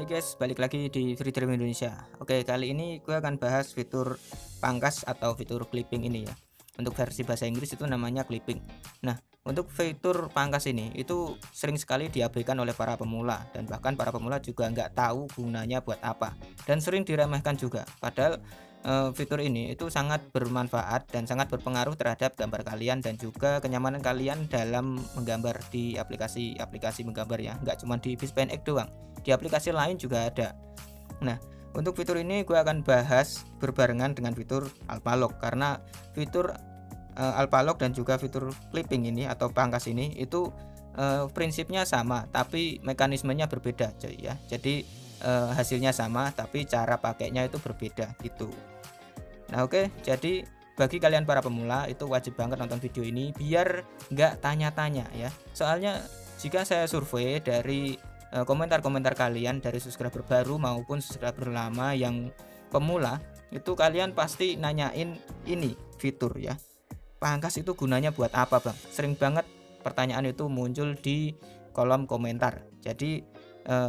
guys, balik lagi di Free Dream Indonesia. Oke, kali ini gue akan bahas fitur pangkas atau fitur clipping ini ya. Untuk versi bahasa Inggris itu namanya clipping. Nah, untuk fitur pangkas ini itu sering sekali diabaikan oleh para pemula, dan bahkan para pemula juga nggak tahu gunanya buat apa, dan sering diremehkan juga. Padahal fitur ini itu sangat bermanfaat dan sangat berpengaruh terhadap gambar kalian dan juga kenyamanan kalian dalam menggambar di aplikasi menggambar ya, nggak cuma di Bispan X doang, di aplikasi lain juga ada. Nah, untuk fitur ini gue akan bahas berbarengan dengan fitur Alphalog, karena fitur Alphalog dan juga fitur clipping ini atau pangkas ini itu prinsipnya sama tapi mekanismenya berbeda coy ya. Jadi hasilnya sama tapi cara pakainya itu berbeda gitu. Nah oke, jadi bagi kalian para pemula itu wajib banget nonton video ini biar nggak tanya-tanya ya. Soalnya jika saya survei dari komentar-komentar kalian dari subscriber baru maupun subscriber lama yang pemula, itu kalian pasti nanyain ini fitur ya, pangkas itu gunanya buat apa bang? Sering banget pertanyaan itu muncul di kolom komentar. Jadi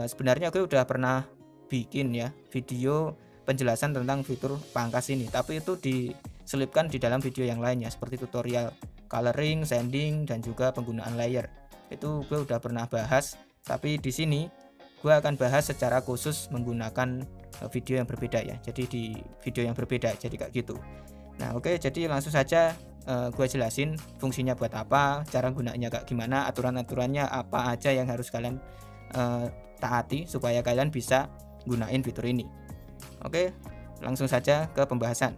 sebenarnya gue udah pernah bikin ya video penjelasan tentang fitur pangkas ini, tapi itu diselipkan di dalam video yang lainnya seperti tutorial coloring, sanding, dan juga penggunaan layer. Itu gue udah pernah bahas, tapi di sini gue akan bahas secara khusus menggunakan video yang berbeda ya. Jadi di video yang berbeda jadi kayak gitu. Nah oke, jadi langsung saja gue jelasin fungsinya buat apa, cara gunanya kayak gimana, aturan-aturannya apa aja yang harus kalian taati supaya kalian bisa gunain fitur ini. Oke, langsung saja ke pembahasan.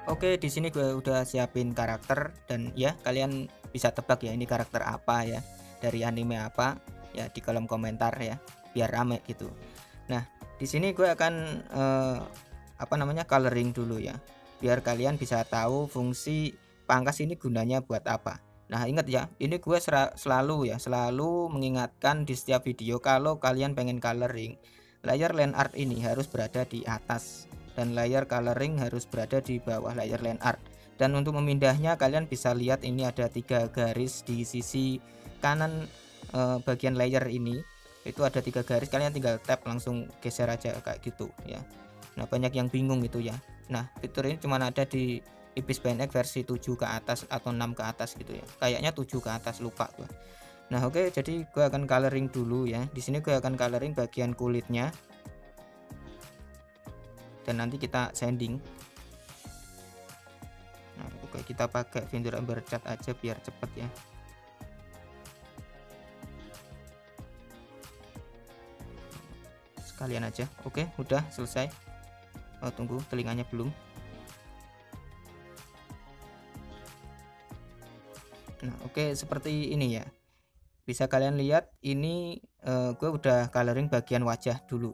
Oke, di sini gue udah siapin karakter dan ya kalian bisa tebak ya ini karakter apa ya, dari anime apa ya, di kolom komentar ya biar rame gitu. Nah, di sini gue akan coloring dulu ya, biar kalian bisa tahu fungsi pangkas ini gunanya buat apa. Nah ingat ya, ini gue selalu mengingatkan di setiap video kalau kalian pengen coloring, layar land art ini harus berada di atas dan layar coloring harus berada di bawah layar land art. Dan untuk memindahnya kalian bisa lihat ini ada 3 garis di sisi kanan bagian layer ini. Itu ada 3 garis, kalian tinggal tap langsung geser aja kayak gitu ya. Nah banyak yang bingung gitu ya. Nah fitur ini cuma ada di Bispan X versi 7 ke atas atau 6 ke atas gitu ya, kayaknya 7 ke atas, lupa gua. Nah oke, jadi gue akan coloring dulu ya. Di sini gue akan coloring bagian kulitnya dan nanti kita sanding. Nah oke, kita pakai Finder Ember Cat aja biar cepet ya. Sekalian aja. Oke, udah selesai. Oh tunggu, telinganya belum. Nah oke, seperti ini ya, bisa kalian lihat ini gue udah coloring bagian wajah dulu.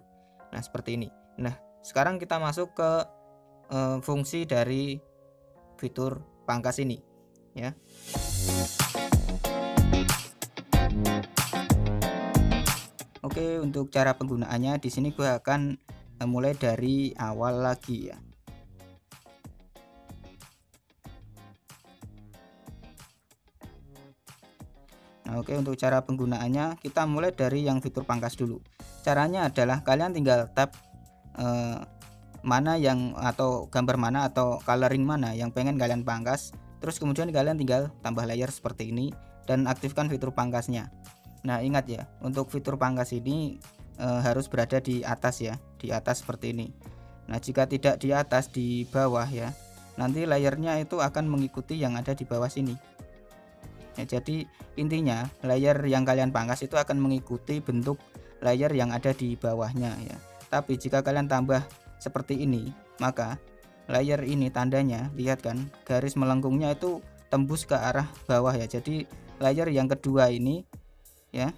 Nah seperti ini. Nah sekarang kita masuk ke fungsi dari fitur pangkas ini ya. Oke, untuk cara penggunaannya di sini gue akan mulai dari awal lagi ya. Nah, oke, untuk cara penggunaannya kita mulai dari yang fitur pangkas dulu. Caranya adalah kalian tinggal tap mana yang atau gambar mana atau coloring mana yang pengen kalian pangkas, terus kemudian kalian tinggal tambah layer seperti ini dan aktifkan fitur pangkasnya. Nah ingat ya, untuk fitur pangkas ini harus berada di atas ya, di atas seperti ini. Nah jika tidak di atas, di bawah ya, nanti layernya itu akan mengikuti yang ada di bawah sini ya. Jadi intinya layer yang kalian pangkas itu akan mengikuti bentuk layer yang ada di bawahnya ya. Tapi jika kalian tambah seperti ini, maka layer ini tandanya, lihat kan, garis melengkungnya itu tembus ke arah bawah ya. Jadi layer yang kedua ini ya,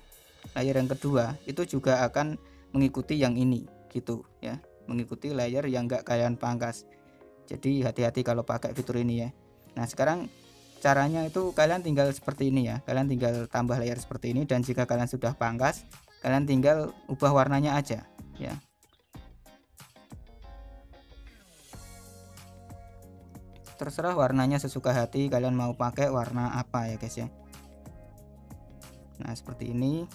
layer yang kedua itu juga akan mengikuti yang ini gitu ya, mengikuti layer yang enggak kalian pangkas. Jadi hati-hati kalau pakai fitur ini ya. Nah sekarang caranya itu kalian tinggal seperti ini ya, kalian tinggal tambah layer seperti ini, dan jika kalian sudah pangkas kalian tinggal ubah warnanya aja ya. Terserah warnanya sesuka hati, kalian mau pakai warna apa ya guys ya. Nah seperti ini.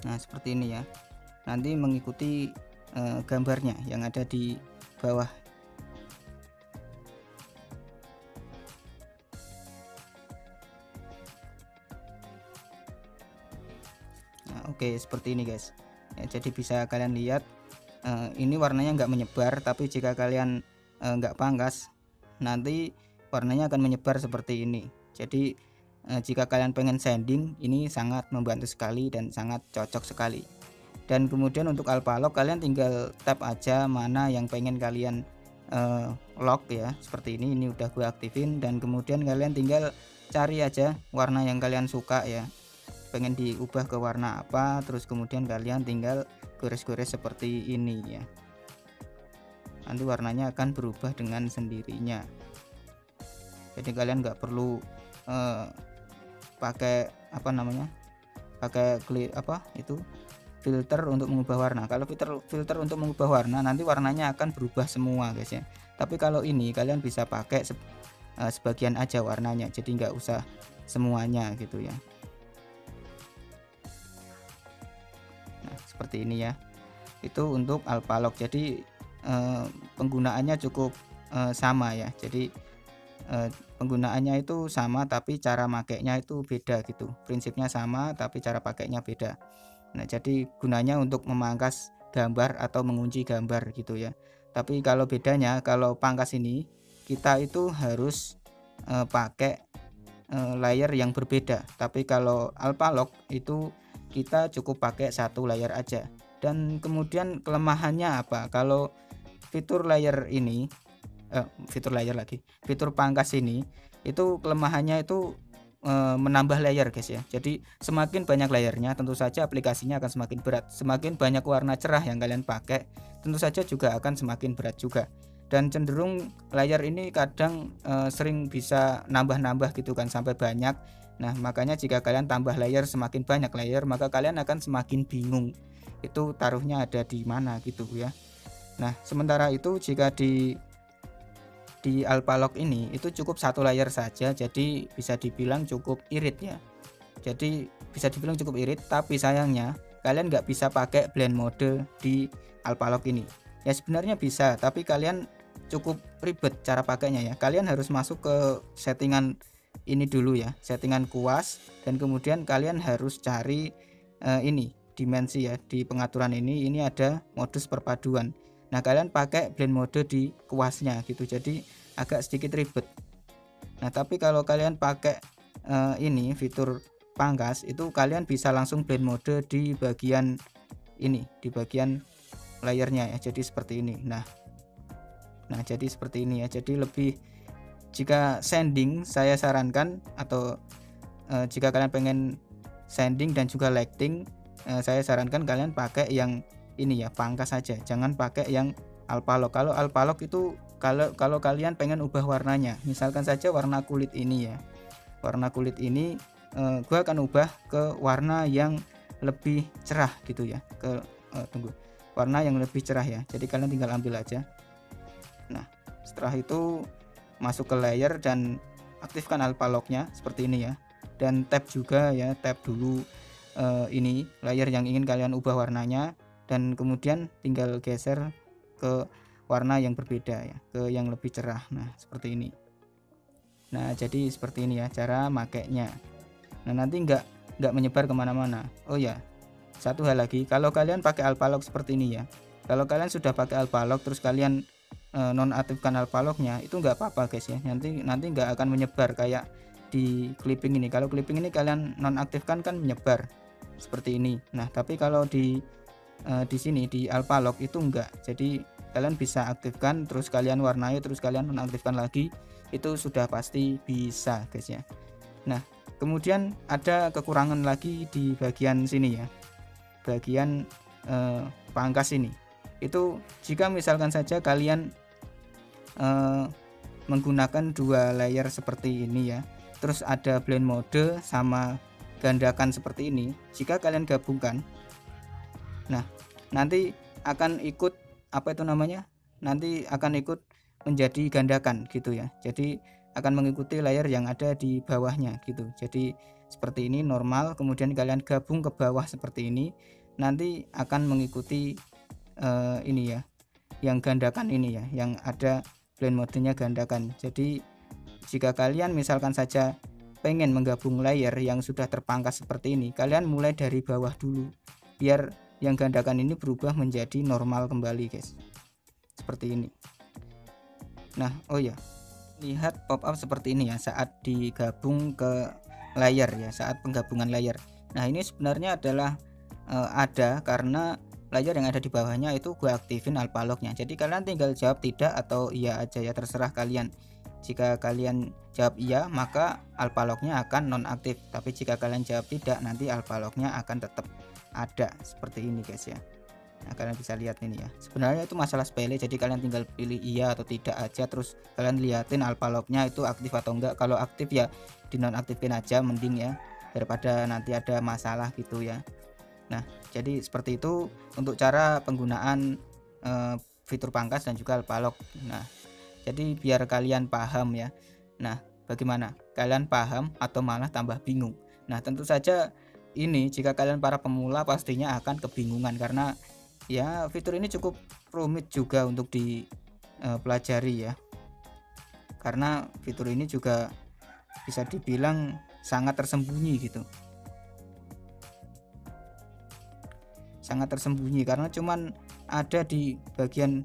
Nah seperti ini ya, nanti mengikuti gambarnya yang ada di bawah. Nah, oke, seperti ini guys ya, jadi bisa kalian lihat ini warnanya nggak menyebar, tapi jika kalian nggak pangkas nanti warnanya akan menyebar seperti ini. Jadi jika kalian pengen sanding, ini sangat membantu sekali dan sangat cocok sekali. Dan kemudian untuk alpha lock kalian tinggal tap aja mana yang pengen kalian lock ya, seperti ini udah gue aktifin. Dan kemudian kalian tinggal cari aja warna yang kalian suka ya, pengen diubah ke warna apa, terus kemudian kalian tinggal gores-gores seperti ini ya, nanti warnanya akan berubah dengan sendirinya. Jadi kalian nggak perlu pakai filter untuk mengubah warna. Kalau filter untuk mengubah warna, nanti warnanya akan berubah semua guys ya. Tapi kalau ini kalian bisa pakai sebagian aja warnanya, jadi nggak usah semuanya gitu ya. Nah seperti ini ya, itu untuk alpha lock. Jadi penggunaannya cukup sama ya, jadi penggunaannya itu sama tapi cara makainya itu beda gitu, prinsipnya sama tapi cara pakainya beda. Nah jadi gunanya untuk memangkas gambar atau mengunci gambar gitu ya. Tapi kalau bedanya, kalau pangkas ini kita itu harus pakai layer yang berbeda, tapi kalau alpha lock itu kita cukup pakai satu layer aja. Dan kemudian kelemahannya apa, kalau fitur pangkas ini itu kelemahannya itu menambah layer guys ya. Jadi semakin banyak layernya, tentu saja aplikasinya akan semakin berat. Semakin banyak warna cerah yang kalian pakai, tentu saja juga akan semakin berat juga. Dan cenderung layer ini kadang sering bisa nambah-nambah gitu kan, sampai banyak. Nah makanya jika kalian tambah layer, semakin banyak layer, maka kalian akan semakin bingung itu taruhnya ada di mana gitu ya. Nah sementara itu jika di alpha lock ini itu cukup satu layer saja, jadi bisa dibilang cukup irit ya. Jadi bisa dibilang cukup irit, tapi sayangnya kalian nggak bisa pakai blend mode di alpha lock ini. Ya sebenarnya bisa, tapi kalian cukup ribet cara pakainya ya. Kalian harus masuk ke settingan ini dulu ya, settingan kuas, dan kemudian kalian harus cari ini dimensi ya, di pengaturan ini ada modus perpaduan. Nah kalian pakai blend mode di kuasnya gitu, jadi agak sedikit ribet. Nah tapi kalau kalian pakai ini fitur pangkas, itu kalian bisa langsung blend mode di bagian ini, di bagian layernya ya, jadi seperti ini. Nah jadi seperti ini ya, jadi lebih, jika sanding saya sarankan, atau jika kalian pengen sanding dan juga lighting, saya sarankan kalian pakai yang ini ya, pangkas saja, jangan pakai yang alpha lock. Kalau alpha lock itu kalau kalian pengen ubah warnanya, misalkan saja warna kulit ini ya, warna kulit ini gua akan ubah ke warna yang lebih cerah gitu ya, ke warna yang lebih cerah ya. Jadi kalian tinggal ambil aja. Nah setelah itu masuk ke layer dan aktifkan alpha locknya seperti ini ya, dan tap juga ya, tap dulu ini layer yang ingin kalian ubah warnanya, dan kemudian tinggal geser ke warna yang berbeda ya, ke yang lebih cerah. Nah seperti ini. Nah jadi seperti ini ya cara makainya. Nah nanti nggak menyebar kemana-mana. Oh ya, satu hal lagi, kalau kalian pakai alpha lock seperti ini ya, kalau kalian sudah pakai alpha lock terus kalian nonaktifkan alpha locknya, itu nggak apa-apa guys ya, nanti nggak akan menyebar kayak di clipping ini. Kalau clipping ini kalian nonaktifkan kan menyebar seperti ini. Nah tapi kalau di sini di alpha lock itu enggak, jadi kalian bisa aktifkan terus kalian warnai terus kalian nonaktifkan lagi, itu sudah pasti bisa guys ya. Nah kemudian ada kekurangan lagi di bagian sini ya, bagian pangkas ini. Itu jika misalkan saja kalian menggunakan dua layer seperti ini ya, terus ada blend mode sama gandakan seperti ini, jika kalian gabungkan Nah, nanti akan ikut apa itu namanya, nanti akan ikut menjadi gandakan gitu ya. Jadi akan mengikuti layer yang ada di bawahnya gitu. Jadi seperti ini normal, kemudian kalian gabung ke bawah seperti ini, nanti akan mengikuti ini ya, yang gandakan ini ya, yang ada blend modenya gandakan. Jadi jika kalian misalkan saja pengen menggabung layer yang sudah terpangkas seperti ini, kalian mulai dari bawah dulu biar yang gandakan ini berubah menjadi normal kembali guys, seperti ini. Nah oh ya, lihat pop up seperti ini ya saat digabung ke layer ya, saat penggabungan layer. Nah ini sebenarnya adalah ada karena layer yang ada di bawahnya itu gue aktifin alpha lock-nya. Jadi kalian tinggal jawab tidak atau iya aja ya, terserah kalian. Jika kalian jawab iya maka alpha lock-nya akan nonaktif, tapi jika kalian jawab tidak nanti alpha lock-nya akan tetap ada seperti ini guys ya. Nah kalian bisa lihat ini ya, sebenarnya itu masalah sepele, jadi kalian tinggal pilih iya atau tidak aja, terus kalian liatin alpha lock-nya itu aktif atau enggak. Kalau aktif ya dinonaktifin aja mending ya, daripada nanti ada masalah gitu ya. Nah jadi seperti itu untuk cara penggunaan fitur pangkas dan juga alpha lock. Nah jadi biar kalian paham ya. Nah bagaimana, kalian paham atau malah tambah bingung? Nah tentu saja ini jika kalian para pemula pastinya akan kebingungan, karena ya fitur ini cukup rumit juga untuk dipelajari ya, karena fitur ini juga bisa dibilang sangat tersembunyi gitu, sangat tersembunyi karena cuman ada di bagian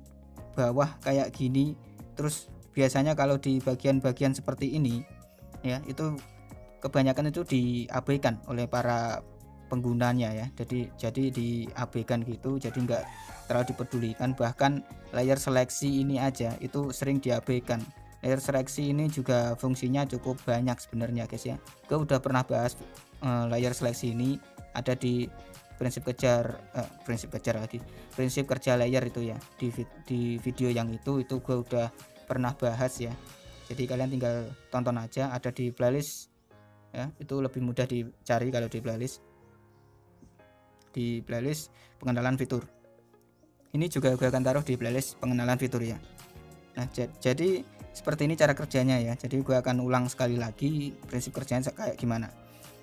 bawah kayak gini. Terus biasanya kalau di bagian-bagian seperti ini ya, itu kebanyakan itu diabaikan oleh para penggunanya ya, jadi diabaikan gitu, jadi enggak terlalu dipedulikan. Bahkan layer seleksi ini aja itu sering diabaikan. Layer seleksi ini juga fungsinya cukup banyak sebenarnya guys ya. Gue udah pernah bahas layer seleksi ini, ada di prinsip kerja layer itu ya, di video yang itu gue udah pernah bahas ya. Jadi kalian tinggal tonton aja, ada di playlist ya, itu lebih mudah dicari kalau di playlist pengenalan fitur. Ini juga gue akan taruh di playlist pengenalan fitur ya. Nah jadi seperti ini cara kerjanya ya. Jadi gue akan ulang sekali lagi prinsip kerjanya kayak gimana.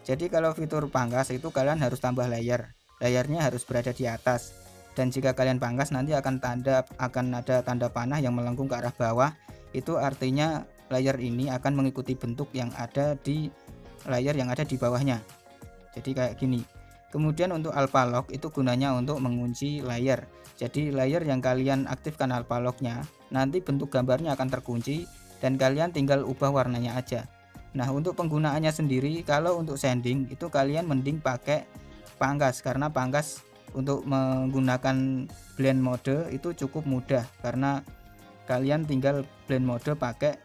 Jadi kalau fitur pangkas itu kalian harus tambah layarnya harus berada di atas, dan jika kalian pangkas nanti akan ada tanda panah yang melengkung ke arah bawah. Itu artinya layer ini akan mengikuti bentuk yang ada di layer yang ada di bawahnya, jadi kayak gini. Kemudian untuk alpha lock itu gunanya untuk mengunci layer. Jadi layer yang kalian aktifkan alpha lock-nya, nanti bentuk gambarnya akan terkunci dan kalian tinggal ubah warnanya aja. Nah untuk penggunaannya sendiri, kalau untuk sanding itu kalian mending pakai pangkas, karena pangkas untuk menggunakan blend mode itu cukup mudah, karena kalian tinggal blend mode pakai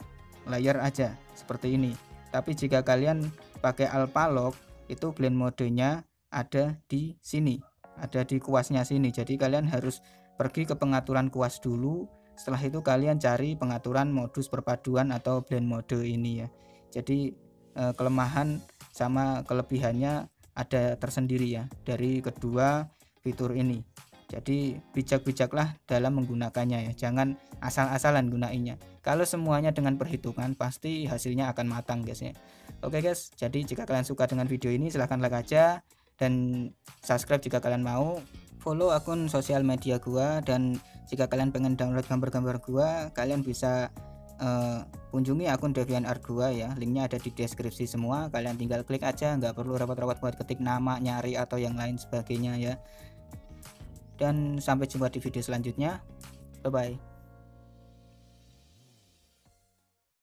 layer aja seperti ini. Tapi jika kalian pakai alpha lock itu blend modenya ada di sini, ada di kuasnya sini. Jadi kalian harus pergi ke pengaturan kuas dulu, setelah itu kalian cari pengaturan modus perpaduan atau blend mode ini ya. Jadi kelemahan sama kelebihannya ada tersendiri ya dari kedua fitur ini. Jadi bijak-bijaklah dalam menggunakannya ya, jangan asal-asalan gunainnya. Kalau semuanya dengan perhitungan pasti hasilnya akan matang guys ya. Oke guys, jadi jika kalian suka dengan video ini silahkan like aja dan subscribe jika kalian mau. Follow akun sosial media gua, dan jika kalian pengen download gambar-gambar gua kalian bisa kunjungi akun DeviantArt gua ya, linknya ada di deskripsi semua. Kalian tinggal klik aja, nggak perlu repot-repot buat ketik nama, nyari atau yang lain sebagainya ya. Dan sampai jumpa di video selanjutnya, bye bye.